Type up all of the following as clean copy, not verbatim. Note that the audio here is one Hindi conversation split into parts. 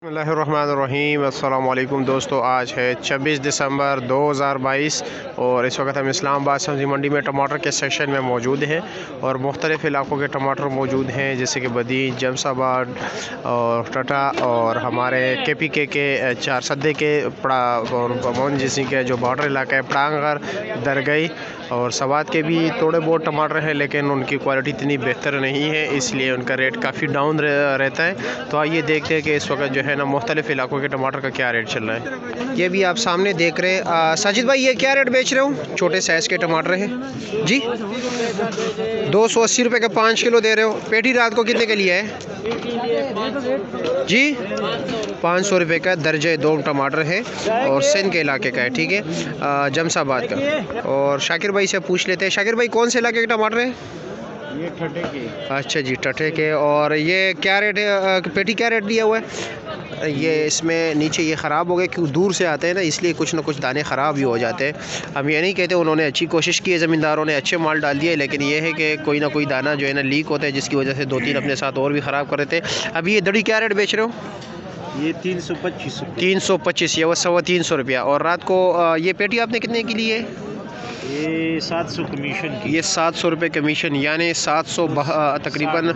बिस्मिल्लाहिर्रहमानिर्रहीम। अस्सलाम वालेकुम दोस्तों, आज है 26 दिसंबर 2022 और इस वक्त हम इस्लामाबाद सब्ज़ी मंडी में टमाटर के सेक्शन में मौजूद हैं और मुख्तलिफ़ इलाक़ों के टमाटर मौजूद हैं, जैसे कि बदीन, जमसाबाद और टटा और हमारे KPK के चार सद्दे के पड़ा और बमौन जैसी के जो बॉर्डर इलाका है पड़ांगर, दरगई और सवात के भी थोड़े बहुत टमाटर हैं, लेकिन उनकी क्वालिटी इतनी बेहतर नहीं है, इसलिए उनका रेट काफ़ी डाउन रहता है। तो आइए देखते हैं कि इस वक्त जो है ना मुख्तलिफ़ इलाकों के टमाटर का क्या रेट चल रहा है। ये भी आप सामने देख रहे हैं। साजिद भाई, ये क्या रेट बेच रहे हो? छोटे साइज़ के टमाटर हैं जी, 280 रुपये का 5 किलो दे रहे हो। पेटी रात को कितने के लिए है जी? 500 रुपये का दर्जे 2 टमाटर है और सिंध के इलाके का है, ठीक है, जमसाबाद का। और शाकिर भाई से पूछ लेते हैं। शाकिर भाई, कौन से इलाके के टमाटर है? ये ठटे के। अच्छा जी, ठटे के। और ये क्या रेट है? पेटी क्या रेट दिया हुआ है? ये इसमें नीचे ये ख़राब हो गए क्योंकि दूर से आते हैं ना, इसलिए कुछ ना कुछ दाने ख़राब भी हो जाते हैं। हम ये नहीं कहते, उन्होंने अच्छी कोशिश की है, ज़मींदारों ने अच्छे माल डाल दिए, लेकिन ये है कि कोई ना कोई दाना जो है ना लीक होता है, जिसकी वजह से 2-3 अपने साथ और भी ख़राब कर रहे थे। अभी ये दड़ी क्या रेट बेच रहे हो? ये 325। 325, ये वो 325 रुपया। और रात को ये पेटी आपने कितने की ली है? ये 700 कमीशन की। ये 700 रुपये कमीशन, यानी 700 तकरीबन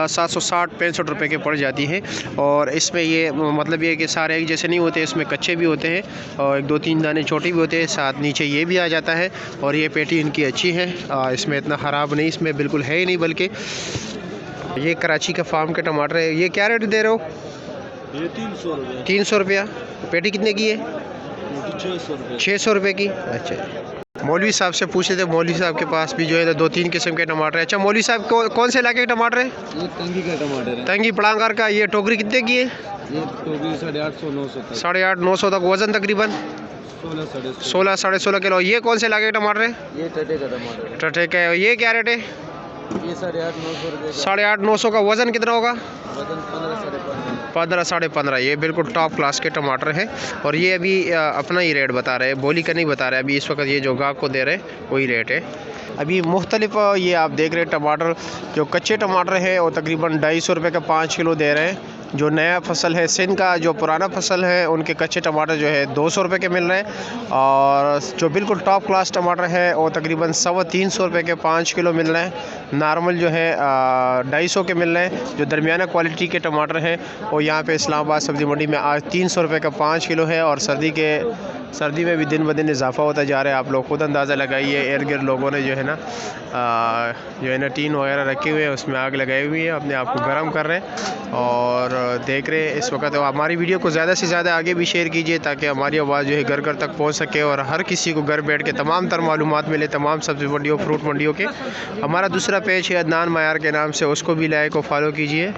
760-65 रुपये के पड़ जाती है। और इसमें ये मतलब ये कि सारे एक जैसे नहीं होते, इसमें कच्चे भी होते हैं और 1-2-3 दाने छोटे भी होते हैं, साथ नीचे ये भी आ जाता है। और ये पेटी इनकी अच्छी है, इसमें इतना ख़राब नहीं, इसमें बिल्कुल है ही नहीं। बल्कि ये कराची का फार्म के टमाटर है। ये क्या रेट दे रहे हो? ये 300 रुपये। 300 रुपया। पेटी कितने की है? 600 रुपये। 600 रुपये की। अच्छा, मौलवी साहब से पूछे थे, मौलवी साहब के पास भी जो है 2-3 किस्म के टमाटर है। अच्छा मौलवी साहब, कौन से इलाके के टमाटर है? ये तंगी का टमाटर है। तंगी पड़ांगर का। ये टोकरी कितने की है? ये टोकरी 850-900 तक। 850-900 तक। वज़न तकरीबन 16-16.5 किलो। ये कौन से इलाके का टमाटर है? ये टटे का टमाटर है। टटे का है। ये क्या रेट है? ये 850-900 रुपये। 850-900 का। वज़न कितना होगा? वजन 15-15.5। 15-15.5। ये बिल्कुल टॉप क्लास के टमाटर हैं और ये अभी अपना ही रेट बता रहे हैं, बोली का नहीं बता रहे। अभी इस वक्त ये जो गाहक को दे रहे हैं वही रेट है। अभी मुख्तलिफ ये आप देख रहे हैं टमाटर, जो कच्चे टमाटर है वो तकरीबन 250 रुपये का 5 किलो दे रहे हैं। जो नया फसल है सिंध का, जो पुराना फसल है, उनके कच्चे टमाटर जो है 200 रुपये के मिल रहे हैं। और जो बिल्कुल टॉप क्लास टमाटर है वो तकरीबन 350 रुपये के 5 किलो मिल रहे हैं। नॉर्मल जो है 250 के मिल रहे हैं। जो दरमियाना क्वालिटी के टमाटर हैं वो यहाँ पे इस्लामाबाद सब्ज़ी मंडी में आज 300 रुपये का 5 किलो है। और सर्दी में भी दिन ब दिन इजाफा होता जा रहा है। आप लोग खुद अंदाज़ा लगाइए। इर्द गिर्द लोगों ने जो है ना टीन वगैरह रखे हुए हैं, उसमें आग लगाई हुई है, अपने आप को गर्म कर रहे हैं और देख रहे हैं इस वक्त। तो हमारी वीडियो को ज़्यादा से ज़्यादा आगे भी शेयर कीजिए ताकि हमारी आवाज़ जो है घर घर तक पहुंच सके और हर किसी को घर बैठ के तमाम तर मालूमात मिले तमाम सब्ज़ी मंडियों, फ्रूट मंडियों के। हमारा दूसरा पेज है अदनान मायार के नाम से, उसको भी लाइक और फॉलो कीजिए।